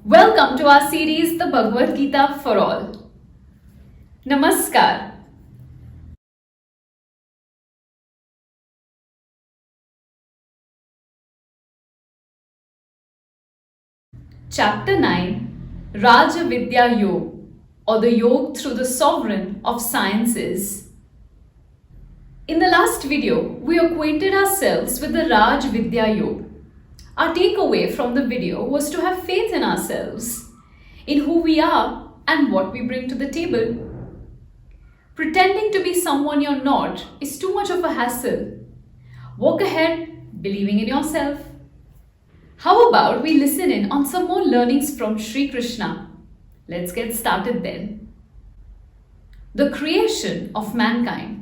Welcome to our series, The Bhagavad Gita for All. Namaskar. Chapter 9, Rāja Vidyā Yog, or the Yog through the Sovereign of Sciences. In the last video, we acquainted ourselves with the Rāja Vidyā Yog. Our takeaway from the video was to have faith in ourselves, in who we are and what we bring to the table. Pretending to be someone you're not is too much of a hassle. Walk ahead, believing in yourself. How about we listen in on some more learnings from Shree Krishna? Let's get started then. The creation of mankind.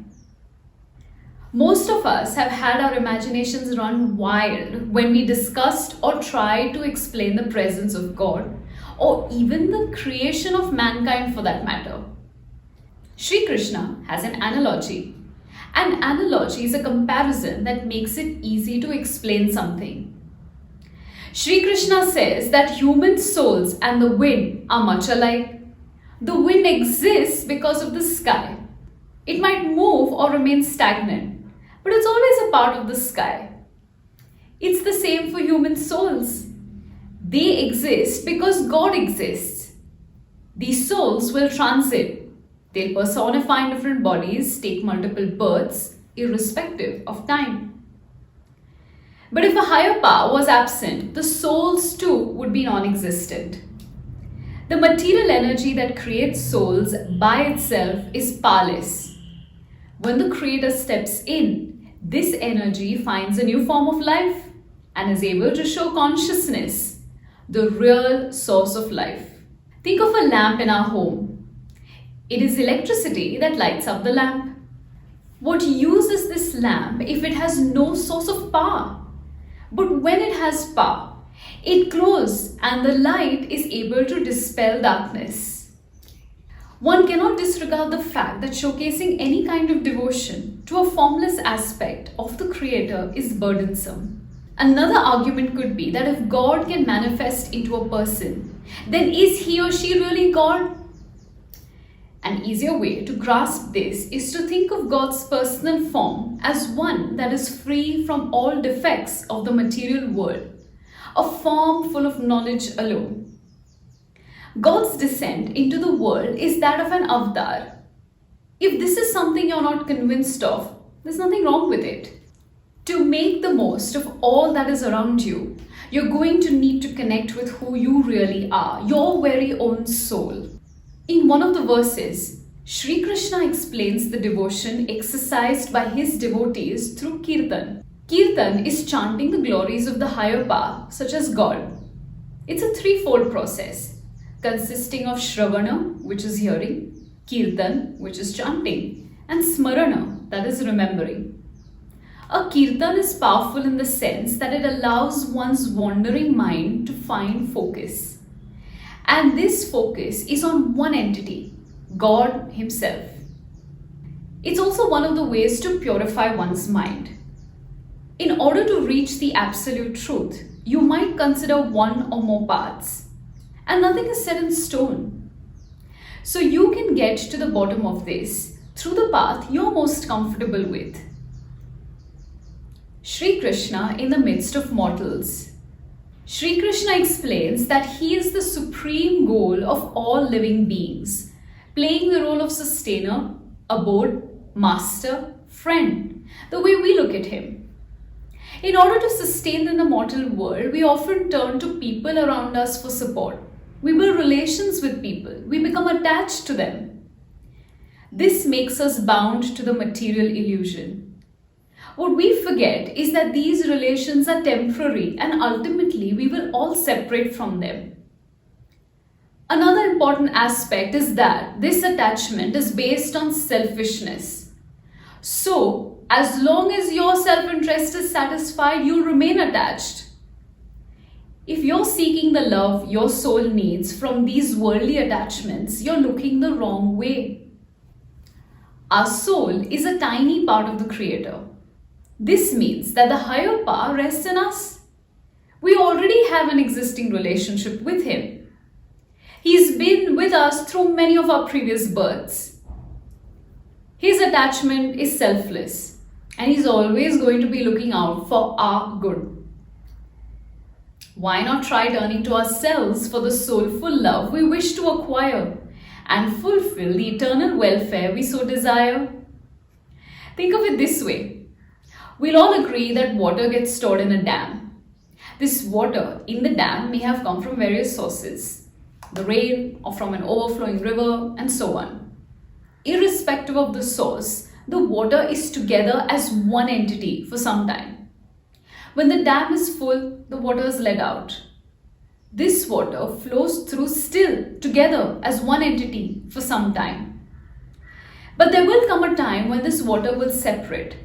Most of us have had our imaginations run wild when we discussed or tried to explain the presence of God, or even the creation of mankind for that matter. Shree Krishna has an analogy. An analogy is a comparison that makes it easy to explain something. Shree Krishna says that human souls and the wind are much alike. The wind exists because of the sky. It might move or remain stagnant, but it's always a part of the sky. It's the same for human souls. They exist because God exists. These souls will transit. They'll personify in different bodies, take multiple births, irrespective of time. But if a higher power was absent, the souls too would be non-existent. The material energy that creates souls by itself is powerless. When the Creator steps in, this energy finds a new form of life and is able to show consciousness, the real source of life. Think of a lamp in our home. It is electricity that lights up the lamp. What use is this lamp if it has no source of power? But when it has power, it glows and the light is able to dispel darkness. One cannot disregard the fact that showcasing any kind of devotion to a formless aspect of the Creator is burdensome. Another argument could be that if God can manifest into a person, then is he or she really God? An easier way to grasp this is to think of God's personal form as one that is free from all defects of the material world, a form full of knowledge alone. God's descent into the world is that of an avatar. If this is something you're not convinced of, there's nothing wrong with it. To make the most of all that is around you, you're going to need to connect with who you really are, your very own soul. In one of the verses, Shree Krishna explains the devotion exercised by his devotees through Kirtan. Kirtan is chanting the glories of the higher power, such as God. It's a threefold process, consisting of Shravana, which is hearing, Kirtan, which is chanting, and Smarana, that is remembering. A Kirtan is powerful in the sense that it allows one's wandering mind to find focus. And this focus is on one entity, God Himself. It's also one of the ways to purify one's mind. In order to reach the absolute truth, you might consider one or more paths. And nothing is set in stone. So you can get to the bottom of this through the path you're most comfortable with. Shree Krishna in the midst of mortals. Shree Krishna explains that he is the supreme goal of all living beings, playing the role of sustainer, abode, master, friend, the way we look at him. In order to sustain in the mortal world, we often turn to people around us for support. We build relations with people. We become attached to them. This makes us bound to the material illusion. What we forget is that these relations are temporary and ultimately we will all separate from them. Another important aspect is that this attachment is based on selfishness. So, as long as your self-interest is satisfied, you'll remain attached. If you're seeking the love your soul needs from these worldly attachments, you're looking the wrong way. Our soul is a tiny part of the Creator. This means that the higher power rests in us. We already have an existing relationship with Him. He's been with us through many of our previous births. His attachment is selfless, and he's always going to be looking out for our good. Why not try turning to ourselves for the soulful love we wish to acquire and fulfill the eternal welfare we so desire? Think of it this way. We'll all agree that water gets stored in a dam. This water in the dam may have come from various sources, the rain or from an overflowing river and so on. Irrespective of the source, the water is together as one entity for some time. When the dam is full, the water is let out. This water flows through still together as one entity for some time. But there will come a time when this water will separate.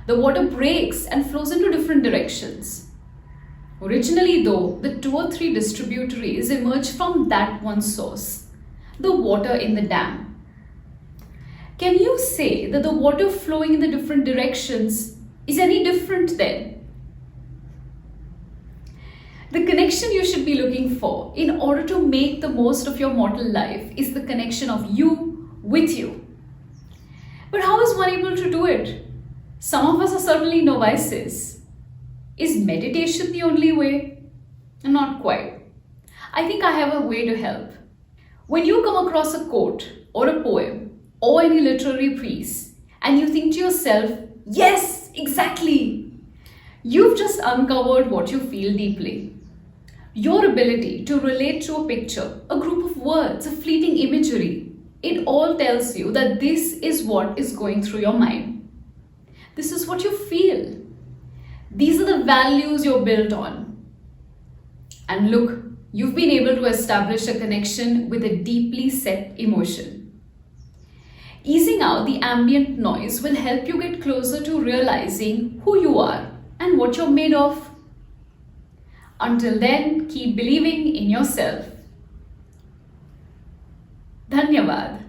The water breaks and flows into different directions. Originally though, the 2 or 3 distributaries emerge from that one source, the water in the dam. Can you say that the water flowing in the different directions is any different then? The connection you should be looking for in order to make the most of your mortal life is the connection of you with you. But how is one able to do it? Some of us are certainly novices. Is meditation the only way? Not quite. I think I have a way to help. When you come across a quote or a poem or any literary piece and you think to yourself, yes, exactly, you've just uncovered what you feel deeply. Your ability to relate to a picture, a group of words, a fleeting imagery, it all tells you that this is what is going through your mind. This is what you feel. These are the values you're built on. And look, you've been able to establish a connection with a deeply set emotion. Easing out the ambient noise will help you get closer to realizing who you are and what you're made of. Until then, keep believing in yourself. Dhanyavad.